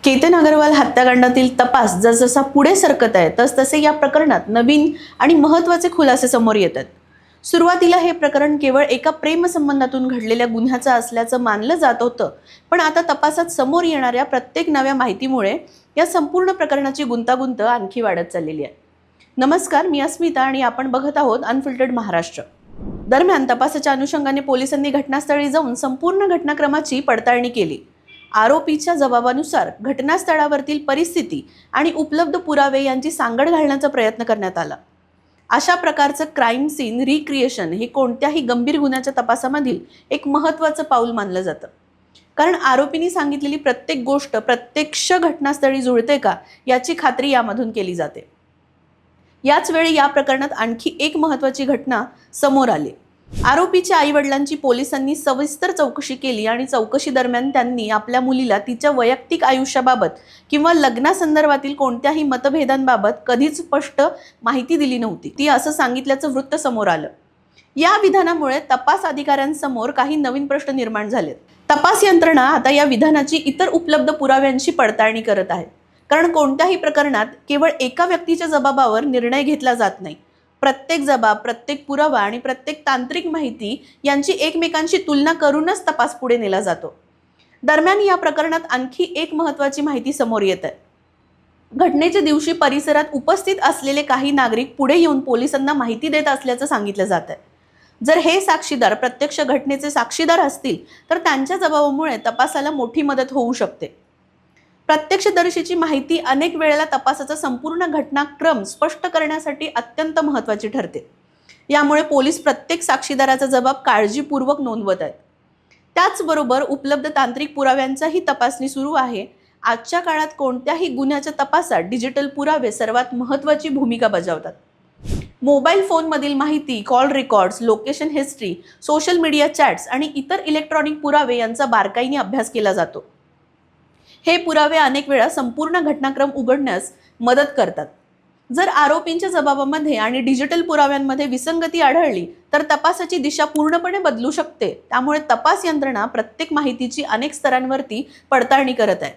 केतन अग्रवाल हत्याकांडातील तपास जसजसा पुढे सरकत आहे तसतसे या प्रकरणात नवीन आणि महत्त्वाचे खुलासे समोर येत आहेत। सुरुवातीला हे प्रकरण केवळ एका प्रेमसंबंधातून घडलेल्या गुन्ह्याचं असल्याचं मानलं जात होतं, पण आता तपासात समोर येणाऱ्या प्रत्येक नव्या माहितीमुळे या संपूर्ण प्रकरणाची गुंतागुंत आणखी वाढत चाललेली आहे। नमस्कार, मी अस्मिता आणि आपण बघत आहोत अनफिल्टर्ड महाराष्ट्र। दरम्यान तपासाच्या अनुषंगाने पोलिसांनी घटनास्थळी जाऊन संपूर्ण घटनाक्रमाची पडताळणी केली। आरोपीच्या जबाबानुसार घटनास्थळावरील परिस्थिती आणि उपलब्ध पुरावे यांची सांगड घालण्याचा प्रयत्न करण्यात आला। अशा प्रकारचं क्राईम सीन रिक्रिएशन हे कोणत्याही गंभीर गुन्ह्याच्या तपासामधील एक महत्त्वाचं पाऊल मानलं जातं, कारण आरोपींनी सांगितलेली प्रत्येक गोष्ट प्रत्यक्ष घटनास्थळी जुळते का याची खात्री यामधून केली जाते। याच वेळी या प्रकरणात आणखी एक महत्त्वाची घटना समोर आली। आरोपीच्या आईवडिलांची पोलिसांनी सविस्तर चौकशी केली आणि चौकशी दरम्यान त्यांनी आपल्या मुलीला तिच्या वैयक्तिक आयुष्याबाबत किंवा लग्नासंदर्भातील कोणत्याही मतभेदांबाबत कधीच स्पष्ट माहिती दिली नव्हती। ती असं सांगितल्याचं वृत्त समोर आलं। या विधानामुळे तपास अधिकाऱ्यांसमोर काही नवीन प्रश्न निर्माण झालेत। तपास यंत्रणा आता या विधानाची इतर उपलब्ध पुराव्यांची पडताळणी करत आहे, कारण कोणत्याही प्रकरणात केवळ एका व्यक्तीच्या जबाबावर निर्णय घेतला जात नाही। प्रत्येक जबाब, प्रत्येक पुरावा आणि प्रत्येक तांत्रिक माहिती यांची एकमेकांशी तुलना करूनच तपास पुढे नेला जातो। दरम्यान या प्रकरणात आणखी एक महत्त्वाची माहिती समोर येत आहे। घटनेच्या दिवशी परिसरात उपस्थित असलेले काही नागरिक पुढे येऊन पोलिसांना माहिती देत असल्याचं सांगितलं जात आहे। जर हे साक्षीदार प्रत्यक्ष घटनेचे साक्षीदार असतील तर त्यांच्या जबाबामुळे तपासाला मोठी मदत होऊ शकते। प्रत्यक्षदर्शीची माहिती अनेक वेळेला तपासाचा संपूर्ण घटनाक्रम स्पष्ट करण्यासाठी अत्यंत महत्त्वाची ठरते। यामुळे पोलीस प्रत्येक साक्षीदाराचा जबाब काळजीपूर्वक नोंदवत आहेत। त्याचबरोबर उपलब्ध तांत्रिक पुराव्यांचाही तपासणी सुरू आहे। आजच्या काळात कोणत्याही गुन्ह्याच्या तपासात डिजिटल पुरावे सर्वात महत्त्वाची भूमिका बजावतात। मोबाईल फोनमधील माहिती, call records, location history, social media chats आणि इतर इलेक्ट्रॉनिक पुरावे यांचा बारकाईने अभ्यास केला जातो। हे पुरावे अनेक वेळा संपूर्ण घटनाक्रम उघडण्यास मदत करतात। जर आरोपींच्या जबाबामध्ये आणि डिजिटल पुराव्यांमध्ये विसंगती आढळली तर तपासाची दिशा पूर्णपणे बदलू शकते। त्यामुळे तपास यंत्रणा प्रत्येक माहितीची अनेक स्तरांवरती पडताळणी करत आहे।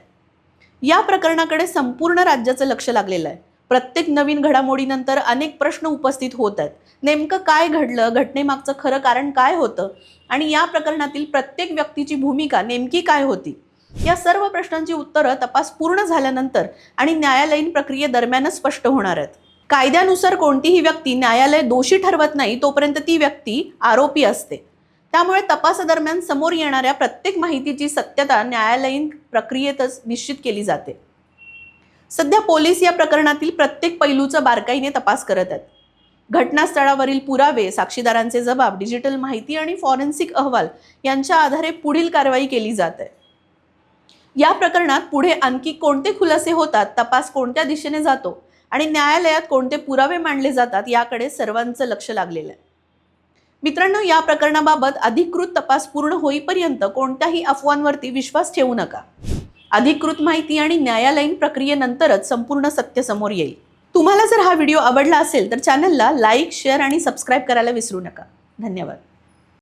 या प्रकरणाकडे संपूर्ण राज्याचं लक्ष लागलेलं आहे। प्रत्येक नवीन घडामोडीनंतर अनेक प्रश्न उपस्थित होत आहेत। नेमकं काय घडलं, घटनेमागचं खरं कारण काय होतं आणि या प्रकरणातील प्रत्येक व्यक्तीची भूमिका नेमकी काय होती, या सर्व प्रश्नांची उत्तरं तपास पूर्ण झाल्यानंतर आणि न्यायालयीन प्रक्रियेदरम्यानच स्पष्ट होणार आहेत। कायद्यानुसार कोणतीही व्यक्ती न्यायालय दोषी ठरवत नाही तोपर्यंत ती व्यक्ती आरोपी असते। त्यामुळे तपासादरम्यान समोर येणाऱ्या प्रत्येक माहितीची सत्यता न्यायालयीन प्रक्रियेतच निश्चित केली जाते। सध्या पोलीस या प्रकरणातील प्रत्येक पैलूचा बारकाईने तपास करत आहेत। घटनास्थळावरील पुरावे, साक्षीदारांचे जबाब, डिजिटल माहिती आणि फॉरेन्सिक अहवाल यांच्या आधारे पुढील कारवाई केली जात आहे। या प्रकरणात पुढे आणखी कोणते खुलासे होतात, तपास कोणत्या दिशेने जातो आणि न्यायालयात कोणते पुरावे मांडले जातात याकडे सर्वांचं लक्ष लागलेलं आहे। मित्रांनो, या प्रकरणाबाबत अधिकृत तपास पूर्ण होईपर्यंत कोणत्याही अफवांवरती विश्वास ठेवू नका। अधिकृत माहिती आणि न्यायालयीन प्रक्रियेनंतरच संपूर्ण सत्य समोर येईल। तुम्हाला जर हा व्हिडिओ आवडला असेल तर चॅनलला लाईक, शेअर आणि सबस्क्राईब करायला विसरू नका। धन्यवाद।